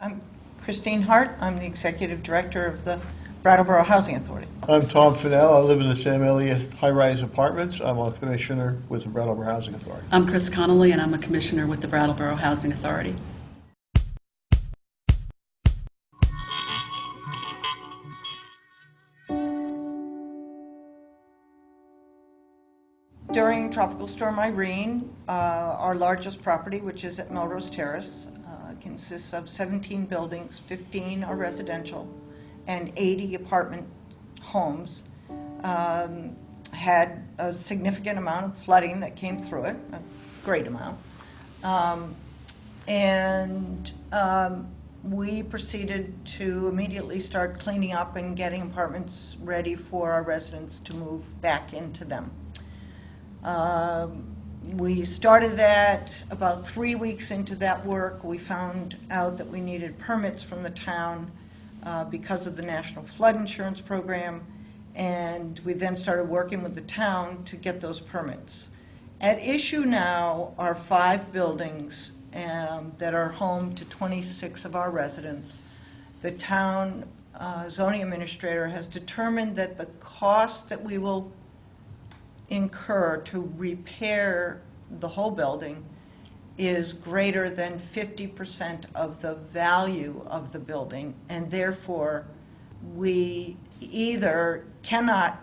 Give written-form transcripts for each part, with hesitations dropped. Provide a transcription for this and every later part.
I'm Christine Hart. I'm the Executive Director of the Brattleboro Housing Authority. I'm Tom Fennell. I live in the Sam Elliott high-rise apartments. I'm a commissioner with the Brattleboro Housing Authority. I'm Chris Connolly, and I'm a commissioner with the Brattleboro Housing Authority. During Tropical Storm Irene, our largest property, which is at Melrose Terrace, consists of 17 buildings, 15 are residential, and 80 apartment homes. Had a significant amount of flooding that came through it, a great amount. We proceeded to immediately start cleaning up and getting apartments ready for our residents to move back into them. We started that about 3 weeks into that work. We found out that we needed permits from the town because of the National Flood Insurance Program, and we then started working with the town to get those permits. At issue now are 5 buildings that are home to 26 of our residents. The town zoning administrator has determined that the cost that we will incur to repair the whole building is greater than 50% of the value of the building, and therefore we either cannot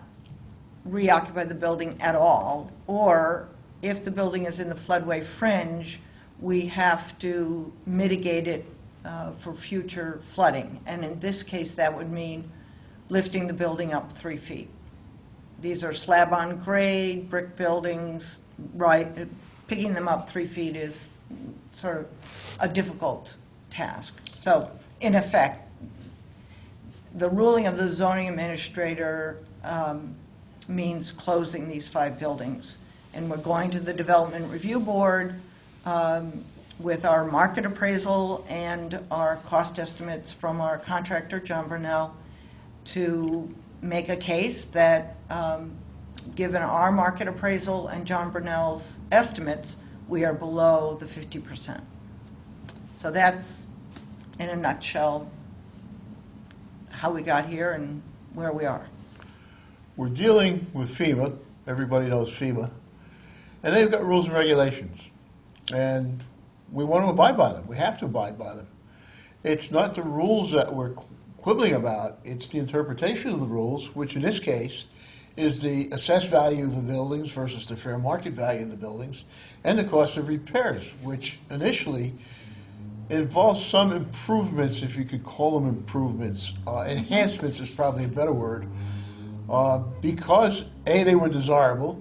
reoccupy the building at all, or if the building is in the floodway fringe, we have to mitigate it for future flooding. And in this case, that would mean lifting the building up 3 feet. These are slab-on-grade brick buildings, right? Picking them up 3 feet is sort of a difficult task. So, in effect, the ruling of the zoning administrator means closing these 5 buildings. And we're going to the Development Review Board with our market appraisal and our cost estimates from our contractor, John Burnell, to make a case that given our market appraisal and John Burnell's estimates, we are below the 50%. So that's, in a nutshell, how we got here and where we are. We're dealing with FEMA. Everybody knows FEMA. And they've got rules and regulations. And we want to abide by them. We have to abide by them. It's not the rules that we're quibbling about, it's the interpretation of the rules, which in this case is the assessed value of the buildings versus the fair market value of the buildings, and the cost of repairs, which initially involves some improvements, if you could call them improvements. Enhancements is probably a better word, because A, they were desirable,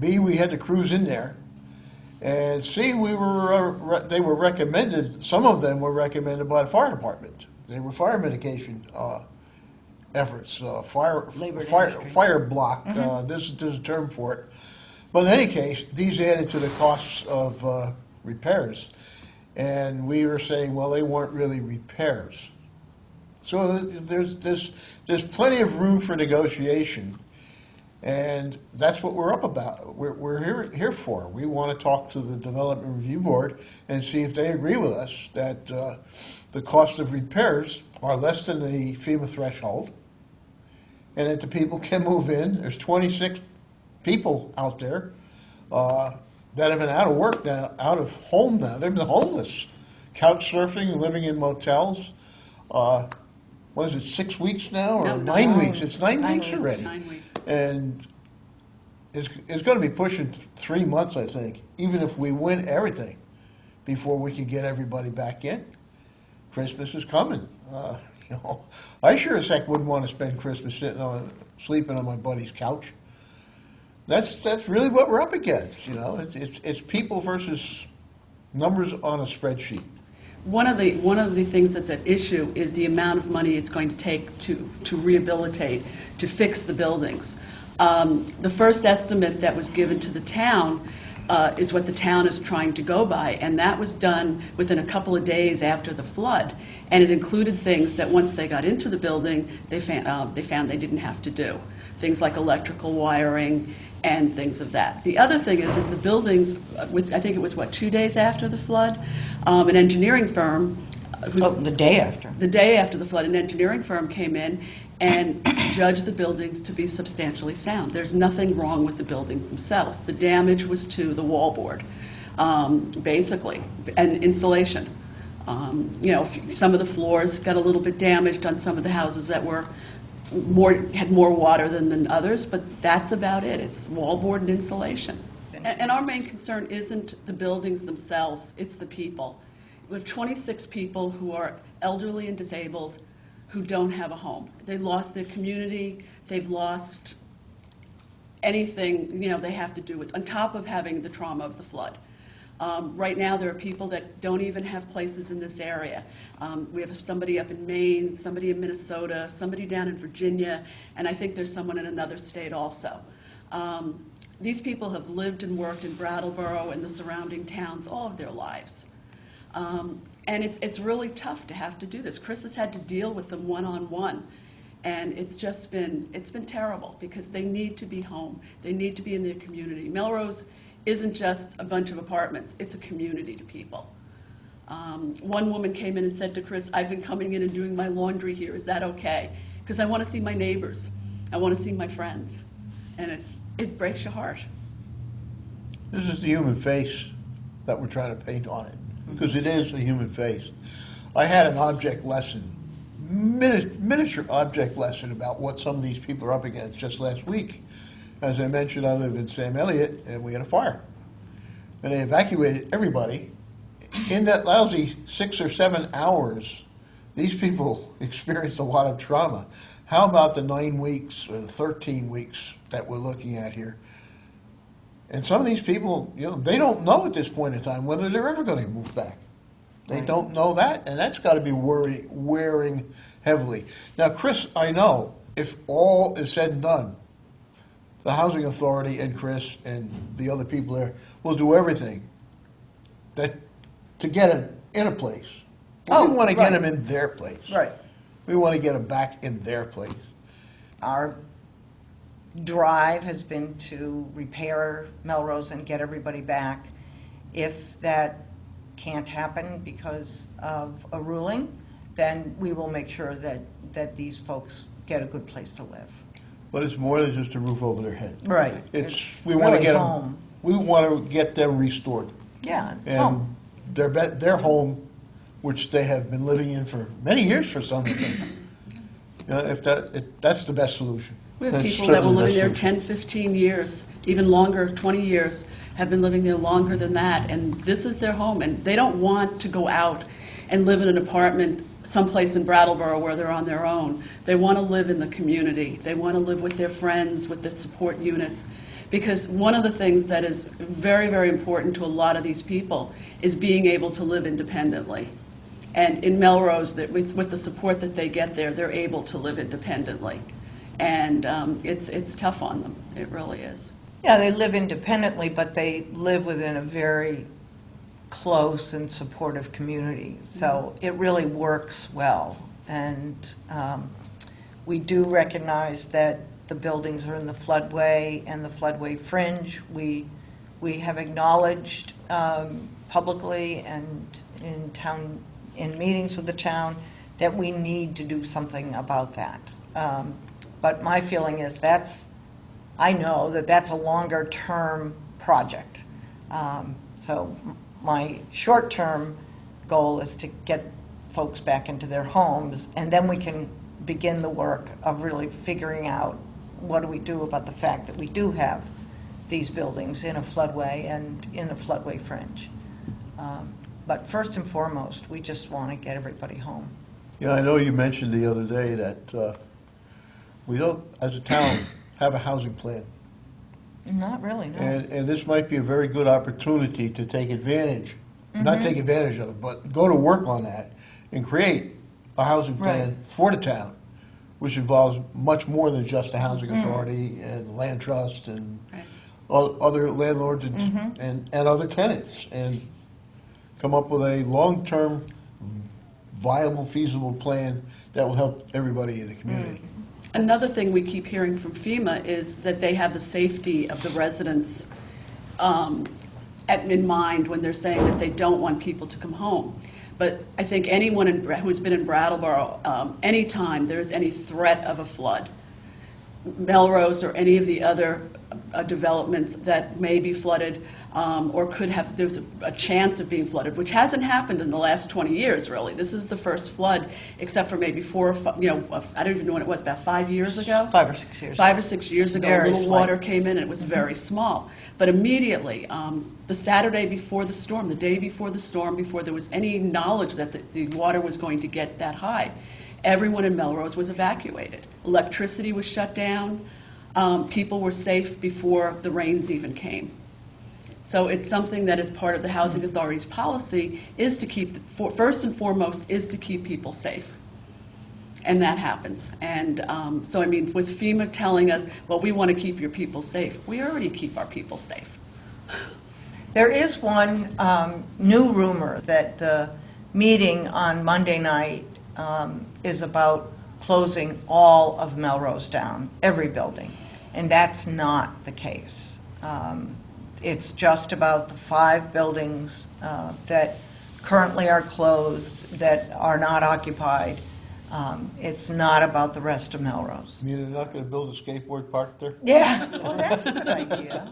B, we had the crews in there, and C, they were recommended, some of them were recommended by the fire department. They were fire mitigation efforts, fire block. There's a term for it. But in any case, these added to the costs of repairs. And we were saying, well, they weren't really repairs. So there's plenty of room for negotiation. And that's what we're up about. We're here for. We want to talk to the Development Review Board and see if they agree with us that the cost of repairs are less than the FEMA threshold, and that the people can move in. There's 26 people out there that have been out of work now, out of home now. They've been homeless, couch surfing, living in motels. What is it, 6 weeks now, or No, 9 weeks? It's 9 weeks weeks. already. 9 weeks. And it's going to be pushing 3 months, I think, even if we win everything, before we can get everybody back in. Christmas is coming. I sure as heck wouldn't want to spend Christmas sleeping on my buddy's couch. That's really what we're up against. It's people versus numbers on a spreadsheet. One of the things that's at issue is the amount of money it's going to take to rehabilitate, to fix the buildings. The first estimate that was given to the town is what the town is trying to go by, and that was done within a couple of days after the flood, and it included things that once they got into the building, they found they didn't have to do. Things like electrical wiring and things of that. The other thing is the buildings, I think it was, 2 days after the flood, an engineering firm Oh, the day after. the day after the flood, an engineering firm came in and judged the buildings to be substantially sound. There's nothing wrong with the buildings themselves. The damage was to the wallboard, basically, and insulation. Some of the floors got a little bit damaged on some of the houses that had more water than others, but that's about it. It's wallboard and insulation. And our main concern isn't the buildings themselves, it's the people. We have 26 people who are elderly and disabled who don't have a home. They lost their community, they've lost anything they have to do with, on top of having the trauma of the flood. Right now, there are people that don't even have places in this area. We have somebody up in Maine, somebody in Minnesota, somebody down in Virginia, and I think there's someone in another state also. These people have lived and worked in Brattleboro and the surrounding towns all of their lives. And it's really tough to have to do this. Chris has had to deal with them one-on-one, and it's been terrible because they need to be home. They need to be in their community. Melrose isn't just a bunch of apartments, it's a community to people. One woman came in and said to Chris, I've been coming in and doing my laundry here, is that okay? Because I want to see my neighbors, I want to see my friends, and it breaks your heart. This is the human face that we're trying to paint on it, because it is a human face. I had an object lesson, miniature object lesson about what some of these people are up against just last week. As I mentioned, I live in Sam Elliott, and we had a fire. And they evacuated everybody. In that lousy 6 or 7 hours, these people experienced a lot of trauma. How about the 9 weeks or the 13 weeks that we're looking at here? And some of these people, they don't know at this point in time whether they're ever going to move back. They don't know that, and that's got to be wearing heavily. Now, Chris, I know, if all is said and done, the Housing Authority and Chris and the other people there will do everything to get them in a place. We want to get them in their place. Right. We want to get them back in their place. Our drive has been to repair Melrose and get everybody back. If that can't happen because of a ruling, then we will make sure that these folks get a good place to live. But it's more than just a roof over their head. Right. We want to really get home. them. We want to get them restored. Yeah, it's And home. their home, which they have been living in for many years for some of them. That's the best solution. We have That's people that were certainly the living there best 10, 15 years, even longer, 20 years, have been living there longer than that, and this is their home, and they don't want to go out and live in an apartment someplace in Brattleboro where they're on their own. They want to live in the community. They want to live with their friends, with their support units, because one of the things that is very, very important to a lot of these people is being able to live independently. And in Melrose, with the support that they get there, they're able to live independently. And it's tough on them. It really is. Yeah, they live independently, but they live within a very close and supportive community. So it really works well. And we do recognize that the buildings are in the floodway and the floodway fringe. We have acknowledged publicly and in meetings with the town that we need to do something about that. But my feeling is I know that that's a longer-term project. So my short-term goal is to get folks back into their homes, and then we can begin the work of really figuring out what do we do about the fact that we do have these buildings in a floodway and in a floodway fringe. But first and foremost, we just want to get everybody home. Yeah, I know you mentioned the other day that we don't, as a town, have a housing plan. Not really, no. And this might be a very good opportunity to take advantage, not take advantage of it, but go to work on that and create a housing plan for the town, which involves much more than just the housing authority and land trust and other landlords and other tenants, and come up with a long-term, viable, feasible plan that will help everybody in the community. Another thing we keep hearing from FEMA is that they have the safety of the residents in mind when they're saying that they don't want people to come home. But I think anyone who's been in Brattleboro, anytime there's any threat of a flood, Melrose or any of the other developments that may be flooded or could have, there's a chance of being flooded, which hasn't happened in the last 20 years, really. This is the first flood, except for maybe 4 or 5, I don't even know when it was, about 5 years ago? 5 or 6 years. 5 or 6 years ago, Very a little slight. water came in, and it was very small. But immediately, the Saturday before the storm, the day before the storm, before there was any knowledge that the water was going to get that high, everyone in Melrose was evacuated. Electricity was shut down. People were safe before the rains even came. So it's something that is part of the Housing Authority's policy, is to keep, first and foremost, is to keep people safe. And that happens. And so, I mean, with FEMA telling us, well, we want to keep your people safe, we already keep our people safe. There is one new rumor that the meeting on Monday night is about closing all of Melrose down, every building, and that's not the case. It's just about the 5 buildings that currently are closed, that are not occupied. It's not about the rest of Melrose. You mean they're not going to build a skateboard park there? Yeah, well, that's a good idea.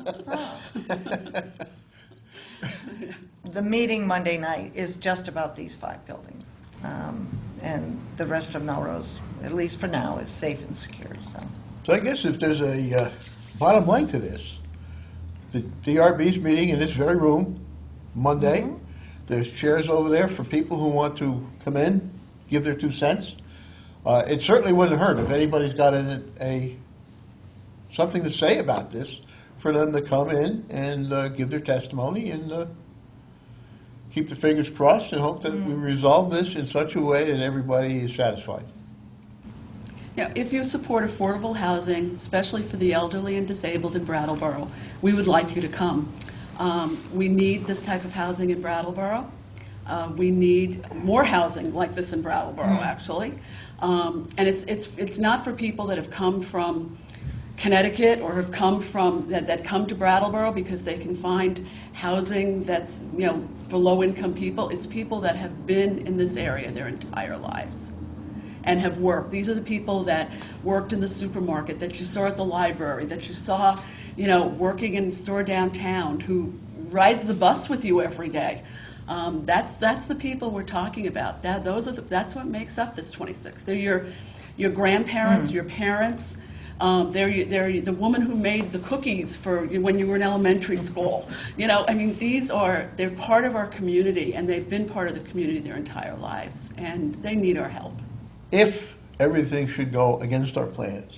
The meeting Monday night is just about these 5 buildings. And the rest of Melrose, at least for now, is safe and secure. So I guess if there's a bottom line to this, the DRB's meeting in this very room, Monday. Mm-hmm. There's chairs over there for people who want to come in, give their 2 cents. It certainly wouldn't hurt if anybody's got something to say about this, for them to come in and give their testimony and keep the fingers crossed and hope that we resolve this in such a way that everybody is satisfied. Yeah, if you support affordable housing, especially for the elderly and disabled in Brattleboro, we would like you to come. We need this type of housing in Brattleboro. We need more housing like this in Brattleboro, actually. And it's not for people that have come from Connecticut or have come from that come to Brattleboro because they can find housing that's for low-income people. It's people that have been in this area their entire lives and have worked. These are the people that worked in the supermarket, that you saw at the library, that you saw, working in a store downtown, who rides the bus with you every day. That's the people we're talking about. That's what makes up this 26. They're your grandparents, your parents. They're the woman who made the cookies for when you were in elementary school. They're part of our community, and they've been part of the community their entire lives, and they need our help. If everything should go against our plans,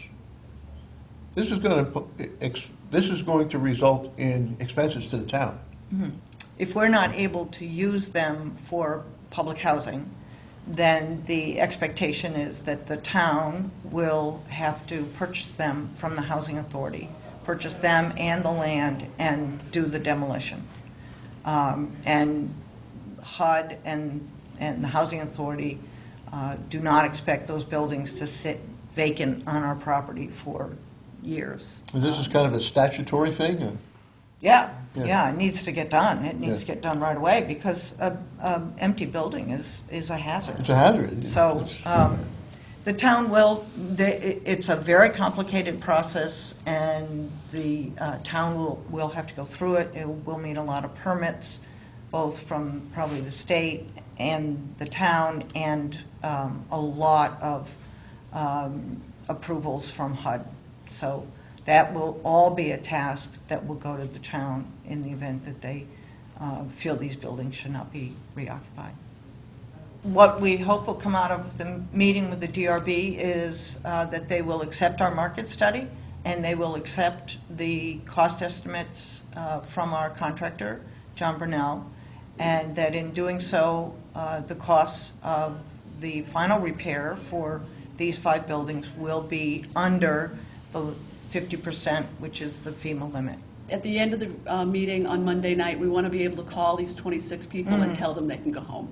this is going to result in expenses to the town. Mm-hmm. If we're not able to use them for public housing, then the expectation is that the town will have to purchase them from the Housing Authority, purchase them and the land, and do the demolition. And HUD and the Housing Authority do not expect those buildings to sit vacant on our property for years. And this is kind of a statutory thing? Or? Yeah, it needs to get done. It needs to get done right away because an empty building is a hazard. It's a hazard. So the town it's a very complicated process, and the town will have to go through it. It will need a lot of permits, both from probably the state and the town, and a lot of approvals from HUD. So that will all be a task that will go to the town in the event that they feel these buildings should not be reoccupied. What we hope will come out of the meeting with the DRB is that they will accept our market study, and they will accept the cost estimates from our contractor, John Brunel, and that in doing so, the costs of the final repair for these 5 buildings will be under the 50%, which is the FEMA limit. At the end of the meeting on Monday night, we want to be able to call these 26 people and tell them they can go home.